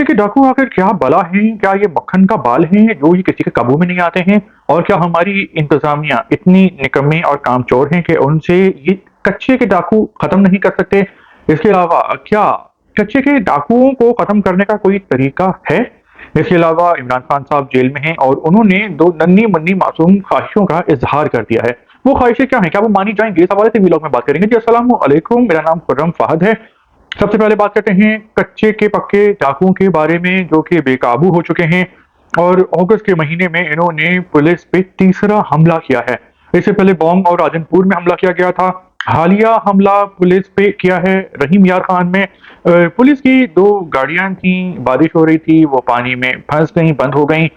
कच्चे के डाकू आखिर क्या बला हैं? क्या ये मक्खन का बाल हैं जो ये किसी के काबू में नहीं आते हैं? और क्या हमारी इंतज़ामिया इतनी निकम्मी और कामचोर हैं कि उनसे ये कच्चे के डाकू ख़त्म नहीं कर सकते? इसके अलावा क्या कच्चे के डाकुओं को ख़त्म करने का कोई तरीका है? इसके अलावा इमरान खान साहब जेल में हैं और उन्होंने 2 नन्ही-मुन्नी मासूम ख़्वाहिशों का इज़हार कर दिया है। वो ख़्वाहिशें क्या हैं? क्या वो मानी जाएँगी? इस हवाले से व्लॉग में बात करेंगे। जी, अस्सलामु अलैकुम, मेरा नाम खुर्रम फ़हद है। सबसे पहले बात करते हैं कच्चे के पक्के डाकुओं के बारे में जो कि बेकाबू हो चुके हैं और अगस्त के महीने में इन्होंने पुलिस पे तीसरा हमला किया है। इससे पहले बौंग और राजनपुर में हमला किया गया था। हालिया हमला पुलिस पे किया है रहीम यार खान में। पुलिस की 2 गाड़ियाँ थीं, बारिश हो रही थी, वो पानी में फँस गईं, बंद हो गईं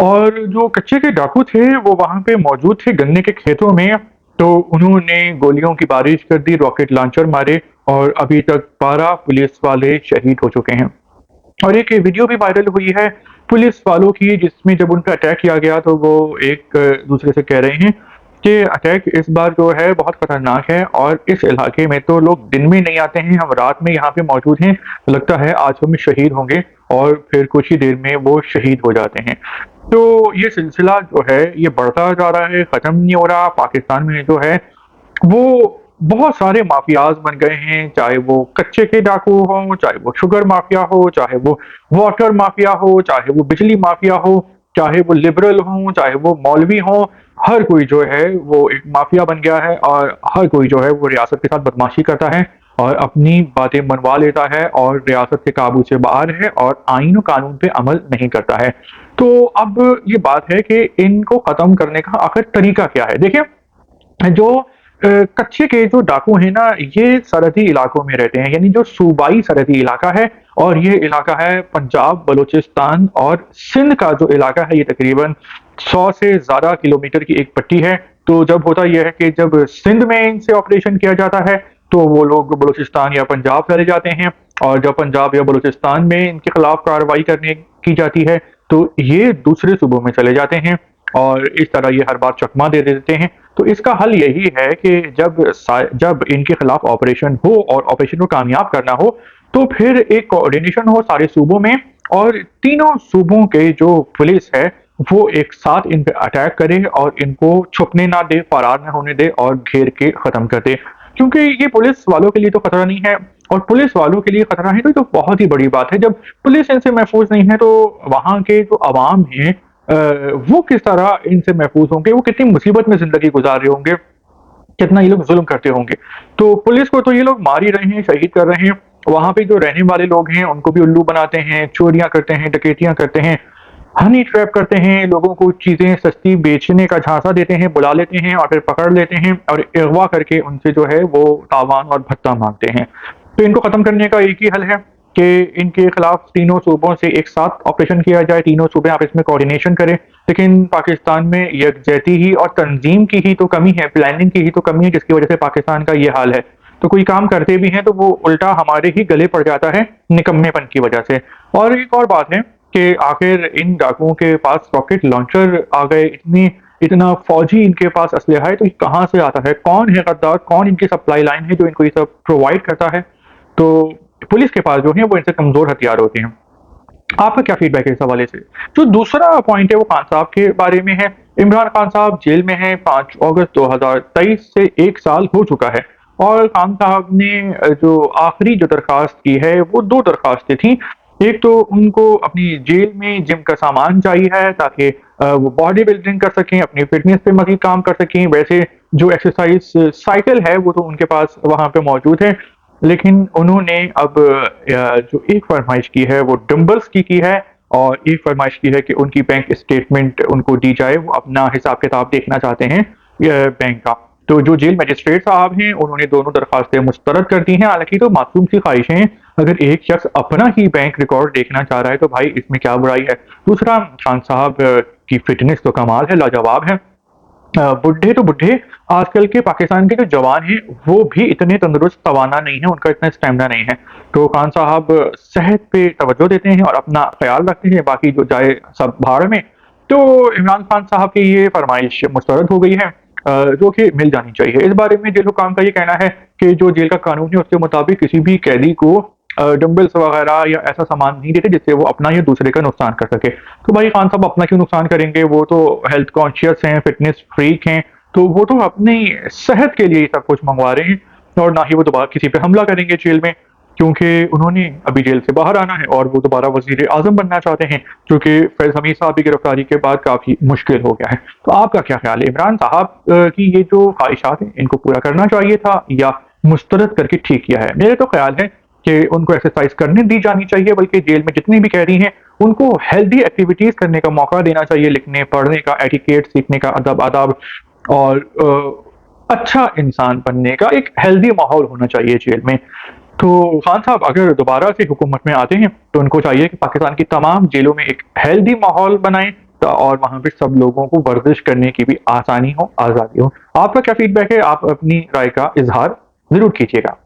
और जो कच्चे के डाकू थे वो वहाँ पे मौजूद थे गन्ने के खेतों में, तो उन्होंने गोलियों की बारिश कर दी, रॉकेट लॉन्चर मारे और अभी तक 12 पुलिस वाले शहीद हो चुके हैं। और एक वीडियो भी वायरल हुई है पुलिस वालों की जिसमें जब उन पे अटैक किया गया तो वो एक दूसरे से कह रहे हैं कि अटैक इस बार जो है बहुत खतरनाक है और इस इलाके में तो लोग दिन में नहीं आते हैं, हम रात में यहाँ पे मौजूद हैं, लगता है आज हम शहीद होंगे और फिर कुछ ही देर में वो शहीद हो जाते हैं। तो ये सिलसिला जो है ये बढ़ता जा रहा है, ख़त्म नहीं हो रहा। पाकिस्तान में जो है वो बहुत सारे माफियाज़ बन गए हैं, चाहे वो कच्चे के डाकू हों, चाहे वो शुगर माफिया हो, चाहे वो वाटर माफिया हो, चाहे वो बिजली माफिया हो, चाहे वो लिबरल हों, चाहे वो मौलवी हों, हर कोई जो है वो एक माफिया बन गया है और हर कोई जो है वो रियासत के साथ बदमाशी करता है और अपनी बातें मनवा लेता है और रियासत के काबू से बाहर है और आईन और कानून पे अमल नहीं करता है। तो अब ये बात है कि इनको ख़त्म करने का आखिर तरीका क्या है? देखिए जो कच्चे के जो डाकू हैं ना, ये सरहदी इलाकों में रहते हैं, यानी जो सूबाई सरहदी इलाका है और ये इलाका है पंजाब, बलूचिस्तान और सिंध का जो इलाका है, ये तकरीबन 100 से ज़्यादा किलोमीटर की एक पट्टी है। तो जब होता ये है कि जब सिंध में इनसे ऑपरेशन किया जाता है, तो वो लोग बलूचिस्तान या पंजाब चले जाते हैं और जब पंजाब या बलूचिस्तान में इनके खिलाफ कार्रवाई करने की जाती है, तो ये दूसरे सूबों में चले जाते हैं और इस तरह ये हर बार चकमा दे देते हैं। तो इसका हल यही है कि जब इनके खिलाफ ऑपरेशन हो और ऑपरेशन को कामयाब करना हो, तो फिर एक कोऑर्डिनेशन हो सारे सूबों में और तीनों सूबों के जो पुलिस है, वो एक साथ इन पे अटैक करे और इनको छुपने ना दे, फरार ना होने दे और घेर के ख़त्म कर दे। क्योंकि ये पुलिस वालों के लिए तो खतरा नहीं है और पुलिस वालों के लिए खतरा है तो ये तो बहुत ही बड़ी बात है। जब पुलिस इनसे महफूज नहीं है, तो वहाँ के जो अवाम हैं वो किस तरह इनसे महफूज होंगे, वो कितनी मुसीबत में ज़िंदगी गुज़ार रहे होंगे, कितना ये लोग ज़ुल्म करते होंगे। तो पुलिस को तो ये लोग मार ही रहे हैं, शहीद कर रहे हैं। वहाँ पे जो रहने वाले लोग हैं, उनको भी उल्लू बनाते हैं, चोरियाँ करते हैं, डकैतियाँ करते हैं, हनी ट्रैप करते हैं, लोगों को चीज़ें सस्ती बेचने का झांसा देते हैं, बुला लेते हैं और फिर पकड़ लेते हैं और अगवा करके उनसे जो है वो तावान और भत्ता माँगते हैं। तो इनको ख़त्म करने का एक ही हल है कि इनके खिलाफ तीनों सूबों से एक साथ ऑपरेशन किया जाए, तीनों सूबे आपस में कोऑर्डिनेशन करें। लेकिन पाकिस्तान में यकजहती ही और तंज़ीम की ही तो कमी है, प्लानिंग की ही तो कमी है जिसकी वज़ह से पाकिस्तान का ये हाल है। तो कोई काम करते भी हैं तो वो उल्टा हमारे ही गले पड़ जाता है निकम्मेपन की वज़ह से। और एक और बात है कि आखिर इन डाकुओं के पास रॉकेट लॉन्चर आ गए, इतना फ़ौजी इनके पास असलहा है, तो ये कहाँ से आता है? कौन है गद्दार? कौन इनकी सप्लाई लाइन है जो इनको ये सब प्रोवाइड करता है? तो पुलिस के पास जो है वो इनसे कमज़ोर हथियार होते हैं। आपका क्या फीडबैक है इस हवाले से? जो दूसरा पॉइंट है वो खान साहब के बारे में है। इमरान खान साहब जेल में हैं, 5 अगस्त 2023 से 1 साल हो चुका है और खान साहब ने जो आखिरी जो दरख्वास्त की है वो 2 दरख्वास्तें थीं। एक तो उनको अपनी जेल में जिम का सामान चाहिए है ताकि वो बॉडी बिल्डिंग कर सकें, अपनी फिटनेस पे मज़ीद काम कर सकें। वैसे जो एक्सरसाइज साइकिल है वो तो उनके पास वहाँ पे मौजूद है, लेकिन उन्होंने अब जो एक फ़रमाइश की है वो डंबल्स की है और एक फ़रमाइश की है कि उनकी बैंक स्टेटमेंट उनको दी जाए, वो अपना हिसाब-किताब देखना चाहते हैं बैंक का। तो जो जेल मजिस्ट्रेट साहब हैं उन्होंने दोनों दरख्वास्तें मुस्तरद कर दी हैं, हालाँकि तो मासूम सी ख़्वाहिशें हैं, अगर एक शख़्स अपना ही बैंक रिकॉर्ड देखना चाह रहा है तो भाई इसमें क्या बुराई है। दूसरा खान साहब की फ़िटनेस तो कमाल है, लाजवाब है। बुड्ढे तो बुड्ढे, आजकल के पाकिस्तान के जो जवान हैं, वो भी इतने तंदुरुस्त तवाना नहीं है, उनका इतना स्टैमिना नहीं है। तो खान साहब सेहत पे तवज्जो देते हैं और अपना ख़्याल रखते हैं, बाकी जो जाए सब भाड़ में। तो इमरान खान साहब की ये फ़रमाइश मुस्तरद हो गई है जो कि मिल जानी चाहिए। इस बारे में जेल हुकाम का ये कहना है कि जो जेल का कानून है, उसके मुताबिक किसी भी कैदी को डंबल्स वगैरह या ऐसा सामान नहीं देते जिससे वो अपना या दूसरे का नुकसान कर सके। तो भाई खान साहब अपना क्यों नुकसान करेंगे? वो तो हेल्थ कॉन्शियस हैं, फिटनेस फ्रीक हैं, तो वो तो अपनी सेहत के लिए ये सब कुछ मँगवा रहे हैं और ना ही वो दोबारा किसी पे हमला करेंगे जेल में, क्योंकि उन्होंने अभी जेल से बाहर आना है और वो दोबारा वज़ीर-ए-आज़म बनना चाहते हैं, जो कि फैज़ हमीद साहब की गिरफ्तारी के बाद काफ़ी मुश्किल हो गया है। तो आपका क्या ख़्याल है? इमरान साहब की ये जो ख़्वाहिशात हैं, इनको पूरा करना चाहिए था या मुस्तरद करके ठीक किया है? मेरा तो ख़्याल है कि उनको एक्सरसाइज़ करने दी जानी चाहिए, बल्कि जेल में जितने भी कैदी हैं, उनको हेल्दी एक्टिविटीज़ करने का मौका देना चाहिए, लिखने, पढ़ने का, एटिकेट सीखने का, अदब-आदाब और अच्छा इंसान बनने का एक हेल्दी माहौल होना चाहिए जेल में। तो खान साहब अगर दोबारा से हुकूमत में आते हैं, तो उनको चाहिए कि पाकिस्तान की तमाम जेलों में एक हेल्दी माहौल बनाएँ और वहाँ पे सब लोगों को वर्जिश करने की भी आसानी हो, आज़ादी हो। आपका क्या फीडबैक है? आप अपनी राय का इज़हार ज़रूर कीजिएगा।